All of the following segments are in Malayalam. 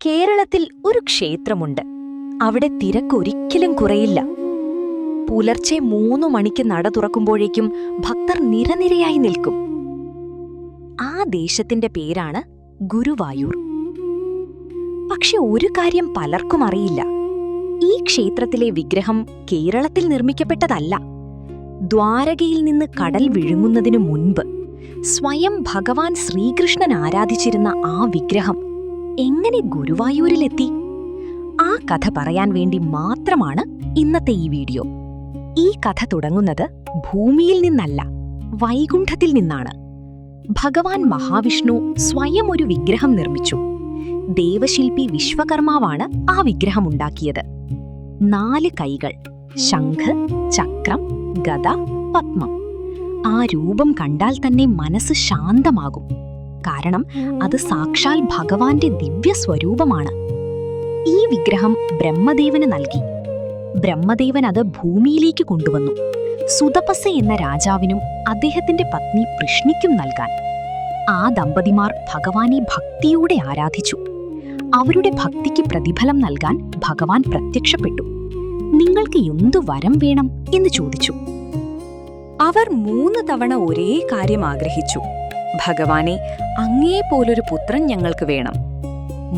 കേരളത്തിൽ ഒരു ക്ഷേത്രമുണ്ട്. അവിടെ തിരക്കൊരിക്കലും കുറയില്ല. പുലർച്ചെ 3 മണിക്ക് നട തുറക്കുമ്പോഴേക്കും ഭക്തർ നിരനിരയായി നിൽക്കും. ആ ദേശത്തിന്റെ പേരാണ് ഗുരുവായൂർ. പക്ഷെ ഒരു കാര്യം പലർക്കും അറിയില്ല. ഈ ക്ഷേത്രത്തിലെ വിഗ്രഹം കേരളത്തിൽ നിർമ്മിക്കപ്പെട്ടതല്ല. ദ്വാരകയിൽ നിന്ന് കടൽ വിഴുങ്ങുന്നതിനു മുൻപ് സ്വയം ഭഗവാൻ ശ്രീകൃഷ്ണൻ ആരാധിച്ചിരുന്ന ആ വിഗ്രഹം എങ്ങനെ ഗുരുവായൂരിലെത്തി? ആ കഥ പറയാൻ വേണ്ടി മാത്രമാണ് ഇന്നത്തെ ഈ വീഡിയോ. ഈ കഥ തുടങ്ങുന്നത് ഭൂമിയിൽ നിന്നല്ല, വൈകുണ്ഠത്തിൽ നിന്നാണ്. ഭഗവാൻ മഹാവിഷ്ണു സ്വയം ഒരു വിഗ്രഹം നിർമ്മിച്ചു. ദേവശില്പി വിശ്വകർമാവാണ് ആ വിഗ്രഹം ഉണ്ടാക്കിയത്. 4 കൈകൾ, ശംഖ്, ചക്രം, ഗദ, പത്മം. ആ രൂപം കണ്ടാൽ തന്നെ മനസ്സ് ശാന്തമാകും. കാരണം അത് സാക്ഷാൽ ഭഗവാന്റെ ദിവ്യ സ്വരൂപമാണ്. ഈ വിഗ്രഹം ബ്രഹ്മദേവന് നൽകി. ബ്രഹ്മദേവൻ അത് ഭൂമിയിലേക്ക് കൊണ്ടുവന്നു. സുതപസ എന്ന രാജാവിനും അദ്ദേഹത്തിന്റെ പത്നി വൃഷ്ണിക്കും നൽകാൻ. ആ ദമ്പതിമാർ ഭഗവാനെ ഭക്തിയോടെ ആരാധിച്ചു. അവരുടെ ഭക്തിക്ക് പ്രതിഫലം നൽകാൻ ഭഗവാൻ പ്രത്യക്ഷപ്പെട്ടു. നിങ്ങൾക്ക് എന്തു വരം വേണം എന്ന് ചോദിച്ചു. അവർ 3 തവണ ഒരേ കാര്യം ആഗ്രഹിച്ചു. ഭഗവാനെ, അങ്ങേപോലൊരു പുത്രൻ ഞങ്ങൾക്ക് വേണം.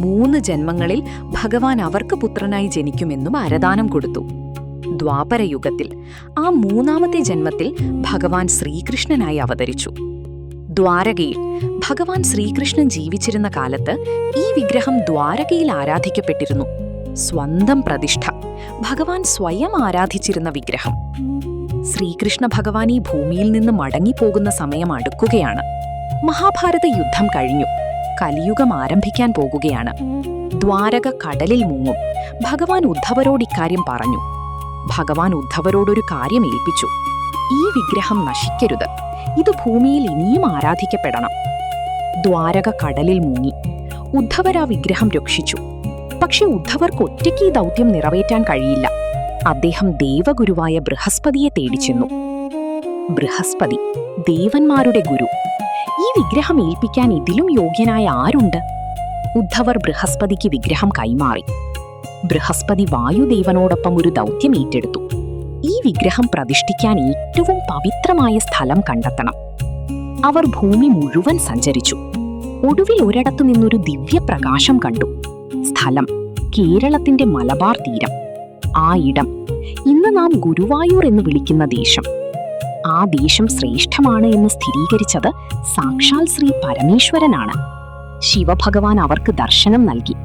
3 ജന്മങ്ങളിൽ ഭഗവാൻ അവർക്ക് പുത്രനായി ജനിക്കുമെന്നും വരദാനം കൊടുത്തു. ദ്വാപരയുഗത്തിൽ ആ 3ാമത്തെ ജന്മത്തിൽ ഭഗവാൻ ശ്രീകൃഷ്ണനായി അവതരിച്ചു. ദ്വാരകയിൽ ഭഗവാൻ ശ്രീകൃഷ്ണൻ ജീവിച്ചിരുന്ന കാലത്ത് ഈ വിഗ്രഹം ദ്വാരകയിൽ ആരാധിക്കപ്പെട്ടിരുന്നു. സ്വന്തം പ്രതിഷ്ഠ, ഭഗവാൻ സ്വയം ആരാധിച്ചിരുന്ന വിഗ്രഹം. ശ്രീകൃഷ്ണ ഭഗവാൻ ഈ ഭൂമിയിൽ നിന്ന് മടങ്ങിപ്പോകുന്ന സമയം അടുക്കുകയാണ്. മഹാഭാരത യുദ്ധം കഴിഞ്ഞു. കലിയുഗം ആരംഭിക്കാൻ പോകുകയാണ്. ദ്വാരക കടലിൽ മുങ്ങും. ഭഗവാൻ ഉദ്ധവരോട് ഇക്കാര്യം പറഞ്ഞു. ഭഗവാൻ ഉദ്ധവരോടൊരു കാര്യം ഏൽപ്പിച്ചു. ഈ വിഗ്രഹം നശിക്കരുത്. ഇത് ഭൂമിയിൽ ഇനിയും ആരാധിക്കപ്പെടണം. ദ്വാരക കടലിൽ മുങ്ങി. ഉദ്ധവർ ആ വിഗ്രഹം രക്ഷിച്ചു. പക്ഷെ ഉദ്ധവർക്ക് ഒറ്റയ്ക്ക് ഈ ദൗത്യം നിറവേറ്റാൻ കഴിയില്ല. അദ്ദേഹം ദേവഗുരുവായ ബൃഹസ്പതിയെ തേടിച്ചെന്നു. ബൃഹസ്പതി, ദേവന്മാരുടെ ഗുരു. ഈ വിഗ്രഹം ഏൽപ്പിക്കാൻ ഇതിലും യോഗ്യനായ ആരുണ്ട്? ഉദ്ധവർ ബൃഹസ്പതിക്ക് വിഗ്രഹം കൈമാറി. ബൃഹസ്പതി വായുദേവനോടൊപ്പം ഒരു ദൗത്യം ഏറ്റെടുത്തു. ഈ വിഗ്രഹം പ്രതിഷ്ഠിക്കാൻ ഏറ്റവും പവിത്രമായ സ്ഥലം കണ്ടെത്തണം. അവർ ഭൂമി മുഴുവൻ സഞ്ചരിച്ചു. ഒടുവിൽ ഒരിടത്തു നിന്നൊരു ദിവ്യപ്രകാശം കണ്ടു. സ്ഥലം കേരളത്തിന്റെ മലബാർ തീരം. ആ ഇടം ഇന്ന് നാം ഗുരുവായൂർ എന്ന് വിളിക്കുന്ന ദേശം. ആ ദേശം ശ്രേഷ്ഠമാണ് എന്ന് സ്ഥിരീകരിച്ചത് സാക്ഷാൽ ശ്രീ പരമേശ്വരനാണ്. ശിവഭഗവാൻ അവർക്ക് ദർശനം നൽകി.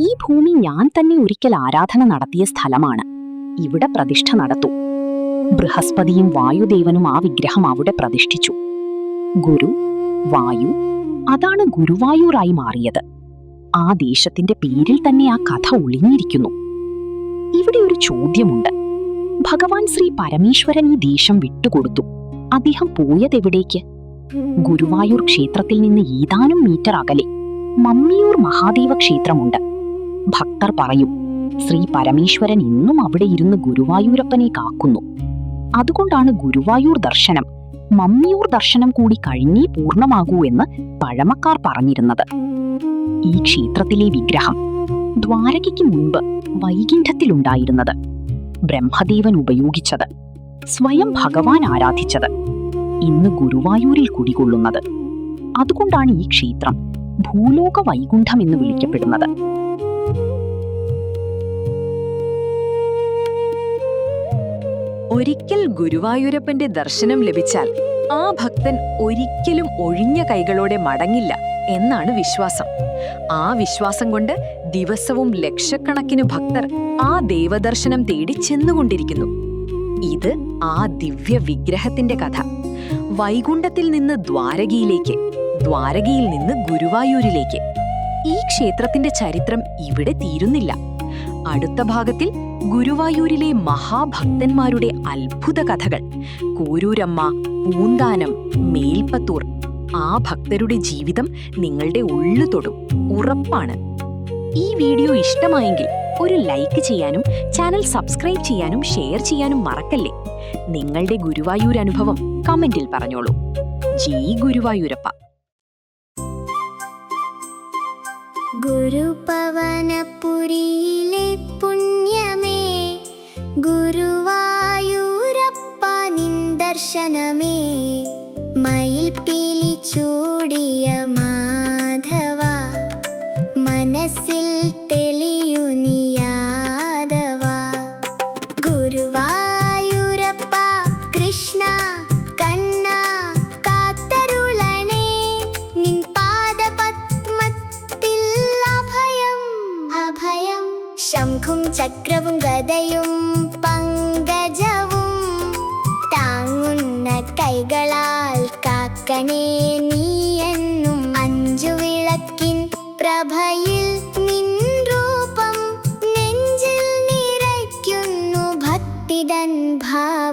ഈ ഭൂമി ഞാൻ തന്നെ ഒരിക്കൽ ആരാധന നടത്തിയ സ്ഥലമാണ്. ഇവിടെ പ്രതിഷ്ഠ നടത്തൂ. ബൃഹസ്പതിയും വായുദേവനും ആ വിഗ്രഹം അവിടെ പ്രതിഷ്ഠിച്ചു. ഗുരു, വായു, അതാണ് ഗുരുവായൂറായി മാറിയത്. ആ ദേശത്തിന്റെ പേരിൽ തന്നെ ആ കഥ ഒളിഞ്ഞിരിക്കുന്നു. ഇവിടെ ഒരു ചോദ്യമുണ്ട്. ഭഗവാൻ ശ്രീ പരമേശ്വരൻ ഈ ദേശം വിട്ടുകൊടുത്തു. അദ്ദേഹം പോയതെവിടേക്ക്? ഗുരുവായൂർ ക്ഷേത്രത്തിൽ നിന്ന് ഏതാനും മീറ്റർ അകലെ മമ്മിയൂർ മഹാദേവ ക്ഷേത്രമുണ്ട്. ഭക്തർ പറയും, ശ്രീ പരമേശ്വരൻ ഇന്നും അവിടെ ഇരുന്ന് ഗുരുവായൂരപ്പനെ കാക്കുന്നു. അതുകൊണ്ടാണ് ഗുരുവായൂർ ദർശനം മമ്മിയൂർ ദർശനം കൂടി കഴിഞ്ഞേ പൂർണ്ണമാകൂ എന്ന് പഴമക്കാർ പറഞ്ഞിരുന്നത്. ഈ ക്ഷേത്രത്തിലെ വിഗ്രഹം ദ്വാരകയ്ക്ക് മുൻപ് വൈകുണ്ഠത്തിലുണ്ടായിരുന്നത്. ബ്രഹ്മദേവൻ ഉപയോഗിച്ചത്, സ്വയം ഭഗവാൻ ആരാധിച്ചത്, ഇന്ന് ഗുരുവായൂരിൽ കുടികൊള്ളുന്നത്. അതുകൊണ്ടാണ് ഈ ക്ഷേത്രം ഭൂലോക വൈകുണ്ഠം എന്ന് വിളിക്കപ്പെടുന്നത്. ഒരിക്കൽ ഗുരുവായൂരപ്പന്റെ ദർശനം ലഭിച്ചാൽ ആ ഭക്തൻ ഒരിക്കലും ഒഴിഞ്ഞ കൈകളോടെ മടങ്ങില്ല എന്നാണ് വിശ്വാസം. ആ വിശ്വാസം കൊണ്ട് ദിവസവും ലക്ഷക്കണക്കിന് ഭക്തർ ആ ദേവദർശനം തേടി ചെന്നുകൊണ്ടിരിക്കുന്നു. ഇത് ആ ദിവ്യ വിഗ്രഹത്തിന്റെ കഥ. വൈകുണ്ഠത്തിൽ നിന്ന് ദ്വാരകയിലേക്ക്, ദ്വാരകയിൽ നിന്ന് ഗുരുവായൂരിലേക്ക്. ഈ ക്ഷേത്രത്തിന്റെ ചരിത്രം ഇവിടെ തീരുന്നില്ല. അടുത്ത ഭാഗത്തിൽ ഗുരുവായൂരിലെ മഹാഭക്തന്മാരുടെ അത്ഭുത കഥകൾ, കൂരൂരമ്മ, പൂന്താനം, മേൽപ്പത്തൂർ. ആ ഭക്തരുടെ ജീവിതം നിങ്ങളുടെ ഉള്ളു തൊടും, ഉറപ്പാണ്. ഈ വീഡിയോ ഇഷ്ടമായെങ്കിൽ ഒരു ലൈക്ക് ചെയ്യാനും ചാനൽ സബ്സ്ക്രൈബ് ചെയ്യാനും ഷെയർ ചെയ്യാനും മറക്കല്ലേ. നിങ്ങളുടെ ഗുരുവായൂർ അനുഭവം കമന്റിൽ പറഞ്ഞോളൂ. ജയ് ഗുരുവായൂരപ്പ. ഗുരുപവനപുരിയിലെ പുണ്യമേ, ഗുരുവായൂരപ്പ നിൻ ദർശനമേ. മയിൽപ്പീലി ചൂടിയ മാധവ, മനസ്സിൽ തെളിയുനി യാദവ. ഗുരുവായൂരപ്പ കൃഷ്ണ കണ്ണ കാത്തരുളണേ, നിൻ പാദപത്മത്തിൽ അഭയം അഭയം. ശംഖും ചക്രവും ഗദയും പങ്കജവും താങ്ങുന്ന കൈകളാൽ കാക്കണേ നീ എന്നും. അഞ്ചു വിളക്കിൻ പ്രഭയിൽ നിൻ രൂപം നെഞ്ചിൽ നിറയ്ക്കുന്നു ഭക്തിതൻ ഭാവം.